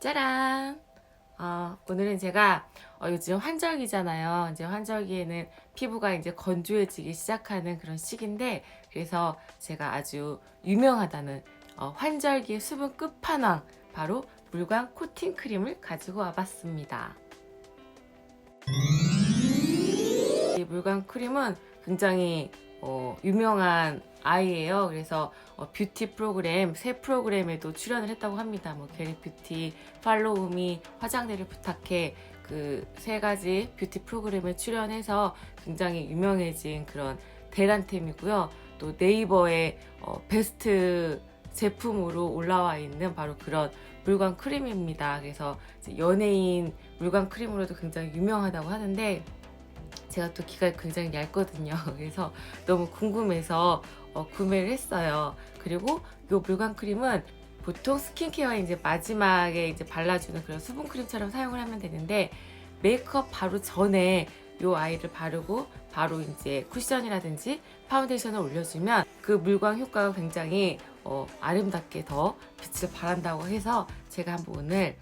짜란! 오늘은 제가 요즘 환절기잖아요. 이제 환절기에는 피부가 이제 건조해지기 시작하는 그런 시기인데, 그래서 제가 아주 유명하다는 환절기 수분 끝판왕, 바로 물광 코팅 크림을 가지고 와봤습니다. 이 물광 크림은 굉장히 유명한 아이예요. 그래서 뷰티 프로그램, 새 프로그램에도 출연을 했다고 합니다. 뭐 게리 뷰티, 팔로우미, 화장대를 부탁해, 그 세 가지 뷰티 프로그램에 출연해서 굉장히 유명해진 그런 대란템이고요. 또 네이버에 베스트 제품으로 올라와 있는 바로 그런 물광 크림입니다. 그래서 연예인 물광 크림으로도 굉장히 유명하다고 하는데, 제가 또 귀가 굉장히 얇거든요. 그래서 너무 궁금해서 구매를 했어요. 그리고 이 물광 크림은 보통 스킨케어 이제 마지막에 이제 발라주는 그런 수분 크림처럼 사용을 하면 되는데, 메이크업 바로 전에 이 아이를 바르고 바로 이제 쿠션이라든지 파운데이션을 올려주면 그 물광 효과가 굉장히 아름답게 더 빛을 발한다고 해서 제가 한번 오늘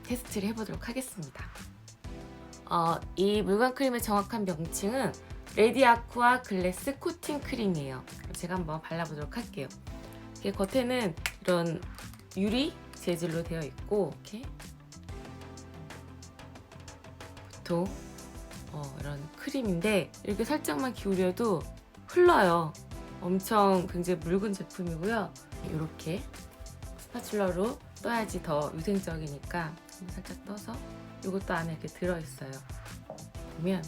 테스트를 해보도록 하겠습니다. 이 물광 크림의 정확한 명칭은 레디 아쿠아 글래스 코팅 크림이에요. 제가 한번 발라보도록 할게요. 이게 겉에는 이런 유리 재질로 되어 있고, 이렇게 보통 이런 크림인데 이렇게 살짝만 기울여도 흘러요. 엄청 굉장히 묽은 제품이고요. 이렇게 스파츌러로 떠야지 더 위생적이니까 살짝 떠서, 이것도 안에 이렇게 들어있어요. 보면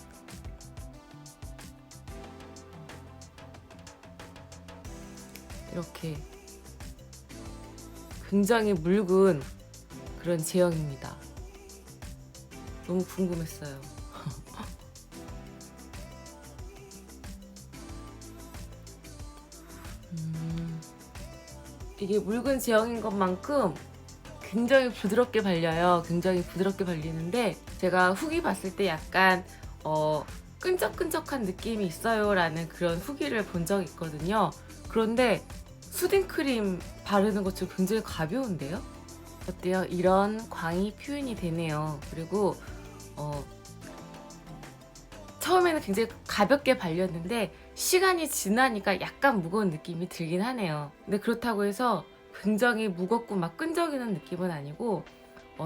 이렇게 굉장히 묽은 그런 제형입니다. 너무 궁금했어요. 이게 묽은 제형인 것만큼 굉장히 부드럽게 발려요. 굉장히 부드럽게 발리는데, 제가 후기 봤을 때 약간 끈적끈적한 느낌이 있어요 라는 그런 후기를 본 적이 있거든요. 그런데 수딩 크림 바르는 것처럼 굉장히 가벼운데요? 어때요? 이런 광이 표현이 되네요. 그리고 처음에는 굉장히 가볍게 발렸는데 시간이 지나니까 약간 무거운 느낌이 들긴 하네요. 근데 그렇다고 해서 굉장히 무겁고 막 끈적이는 느낌은 아니고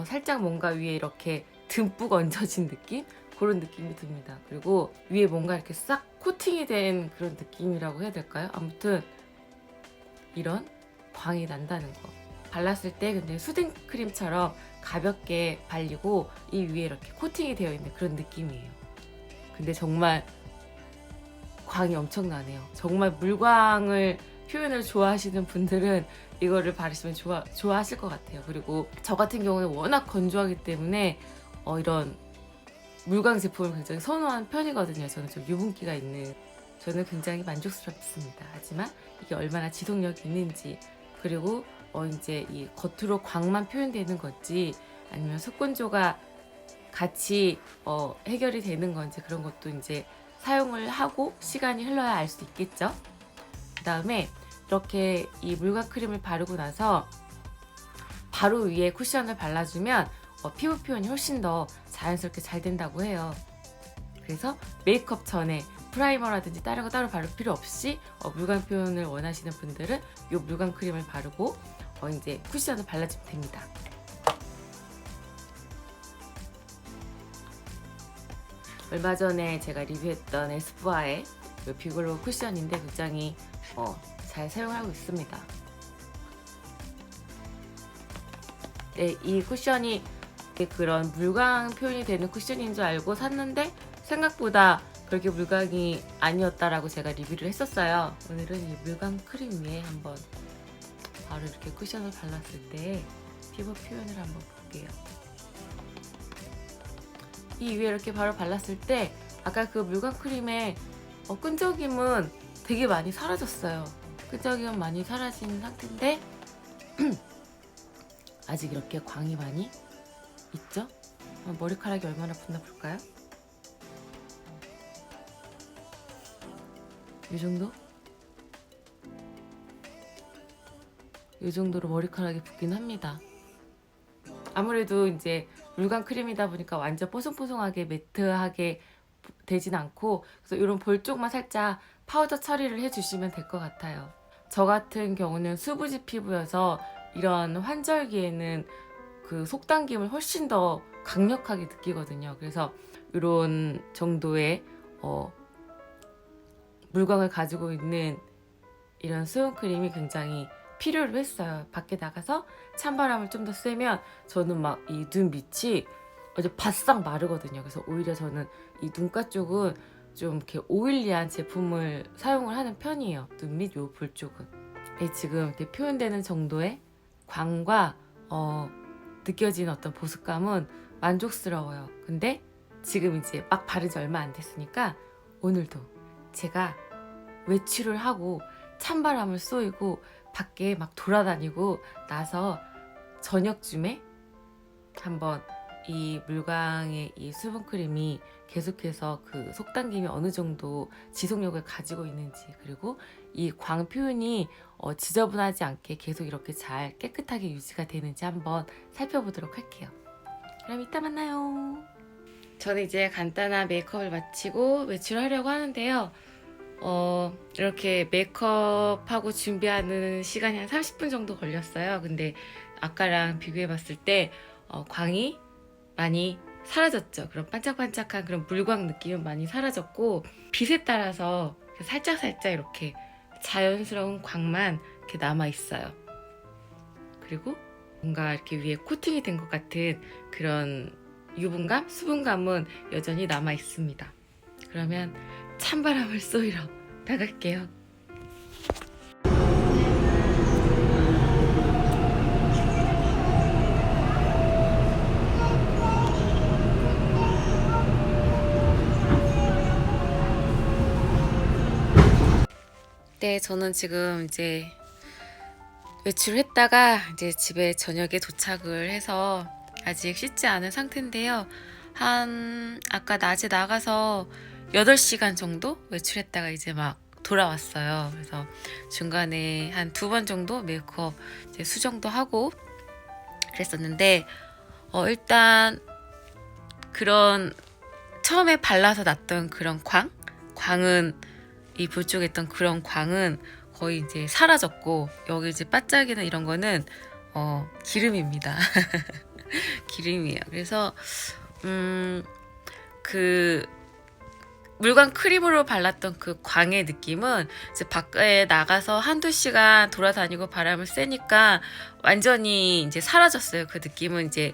살짝 뭔가 위에 이렇게 듬뿍 얹어진 느낌? 그런 느낌이 듭니다. 그리고 위에 뭔가 이렇게 싹 코팅이 된 그런 느낌이라고 해야 될까요? 아무튼 이런 광이 난다는 거. 발랐을 때 근데 수딩 크림처럼 가볍게 발리고 이 위에 이렇게 코팅이 되어 있는 그런 느낌이에요. 근데 정말 광이 엄청나네요. 정말 물광을 표현을 좋아하시는 분들은 이거를 바르시면 좋아하실 것 같아요. 그리고 저 같은 경우는 워낙 건조하기 때문에 이런 물광 제품을 굉장히 선호하는 편이거든요. 저는 좀 유분기가 있는, 저는 굉장히 만족스럽습니다. 하지만 이게 얼마나 지속력이 있는지, 그리고 이제 이 겉으로 광만 표현되는 건지 아니면 속건조가 같이 해결이 되는 건지, 그런 것도 이제 사용을 하고 시간이 흘러야 알 수 있겠죠. 그 다음에 이렇게 이 물광 크림을 바르고 나서 바로 위에 쿠션을 발라주면 피부 표현이 훨씬 더 자연스럽게 잘 된다고 해요. 그래서 메이크업 전에 프라이머라든지 다른 거 따로 바를 필요 없이 물광 표현을 원하시는 분들은 이 물광 크림을 바르고 이제 쿠션을 발라주면 됩니다. 얼마 전에 제가 리뷰했던 에스쁘아의 뷰글로우 쿠션인데 굉장히 잘 사용하고 있습니다. 네, 이 쿠션이 그런 물광 표현이 되는 쿠션인 줄 알고 샀는데 생각보다 그렇게 물광이 아니었다라고 제가 리뷰를 했었어요. 오늘은 이 물광 크림 위에 한번 바로 이렇게 쿠션을 발랐을 때 피부 표현을 한번 볼게요. 이 위에 이렇게 바로 발랐을 때 아까 그 물광 크림의 끈적임은 되게 많이 사라졌어요. 끈적임은 많이 사라진 상태인데 아직 이렇게 광이 많이 있죠? 머리카락이 얼마나 붙나 볼까요? 이 정도? 이 정도로 머리카락이 붙긴 합니다. 아무래도 이제 물광 크림이다 보니까 완전 뽀송뽀송하게 매트하게 되진 않고, 그래서 이런 볼 쪽만 살짝 파우더 처리를 해주시면 될 것 같아요. 저 같은 경우는 수부지 피부여서 이런 환절기에는 그 속당김을 훨씬 더 강력하게 느끼거든요. 그래서 이런 정도의 물광을 가지고 있는 이런 수분크림이 굉장히 필요로 했어요. 밖에 나가서 찬바람을 좀 더 쐬면 저는 막 이 눈 밑이 아주 바싹 마르거든요. 그래서 오히려 저는 이 눈가 쪽은 좀 이렇게 오일리한 제품을 사용을 하는 편이에요. 눈 밑 요 볼 쪽은. 지금 이렇게 표현되는 정도의 광과 느껴지는 어떤 보습감은 만족스러워요. 근데 지금 이제 막 바른 지 얼마 안 됐으니까 오늘도 제가 외출을 하고 찬바람을 쏘이고 밖에 막 돌아다니고 나서 저녁쯤에 한번 이 물광의 이 수분크림이 계속해서 그 속당김이 어느 정도 지속력을 가지고 있는지, 그리고 이 광 표현이 지저분하지 않게 계속 이렇게 잘 깨끗하게 유지가 되는지 한번 살펴보도록 할게요. 그럼 이따 만나요. 저는 이제 간단한 메이크업을 마치고 외출하려고 하는데요. 이렇게 메이크업하고 준비하는 시간이 한 30분 정도 걸렸어요. 근데 아까랑 비교해 봤을 때 광이 많이 사라졌죠. 그런 반짝반짝한 그런 물광 느낌은 많이 사라졌고, 빛에 따라서 살짝살짝 이렇게 자연스러운 광만 이렇게 남아 있어요. 그리고 뭔가 이렇게 위에 코팅이 된 것 같은 그런 유분감, 수분감은 여전히 남아 있습니다. 그러면 찬바람을 쏘이러 나갈게요. 네, 저는 지금 이제 외출했다가 이제 집에 저녁에 도착을 해서 아직 씻지 않은 상태인데요. 아까 낮에 나가서 8시간 정도 외출했다가 이제 막 돌아왔어요. 그래서 중간에 한 2번 정도 메이크업 이제 수정도 하고 그랬었는데, 일단 그런 처음에 발라서 났던 그런 광은 이 볼 쪽에 있던 그런 광은 거의 이제 사라졌고, 여기 이제 반짝이는 이런 거는 기름입니다. 기름이에요. 그래서 그 물광 크림으로 발랐던 그 광의 느낌은 이제 밖에 나가서 한두 시간 돌아다니고 바람을 쐬니까 완전히 이제 사라졌어요. 그 느낌은 이제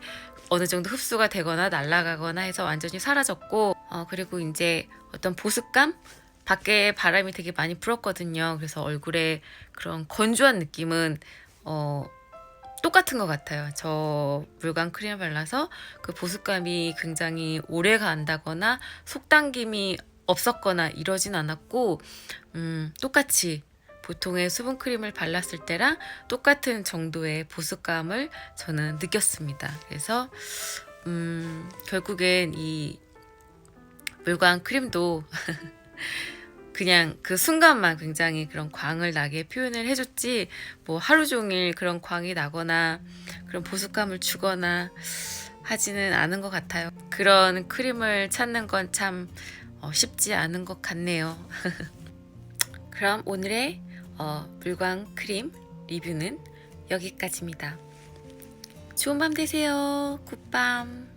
어느 정도 흡수가 되거나 날아가거나 해서 완전히 사라졌고, 그리고 이제 어떤 보습감? 밖에 바람이 되게 많이 불었거든요. 그래서 얼굴에 그런 건조한 느낌은 똑같은 것 같아요. 저 물광 크림을 발라서 그 보습감이 굉장히 오래 간다거나 속당김이 없었거나 이러진 않았고, 똑같이 보통의 수분 크림을 발랐을 때랑 똑같은 정도의 보습감을 저는 느꼈습니다. 그래서 결국엔 이 물광 크림도 그냥 그 순간만 굉장히 그런 광을 나게 표현을 해줬지, 뭐 하루 종일 그런 광이 나거나 그런 보습감을 주거나 하지는 않은 것 같아요. 그런 크림을 찾는 건 참 쉽지 않은 것 같네요. 그럼 오늘의 물광 크림 리뷰는 여기까지입니다. 좋은 밤 되세요. 굿밤.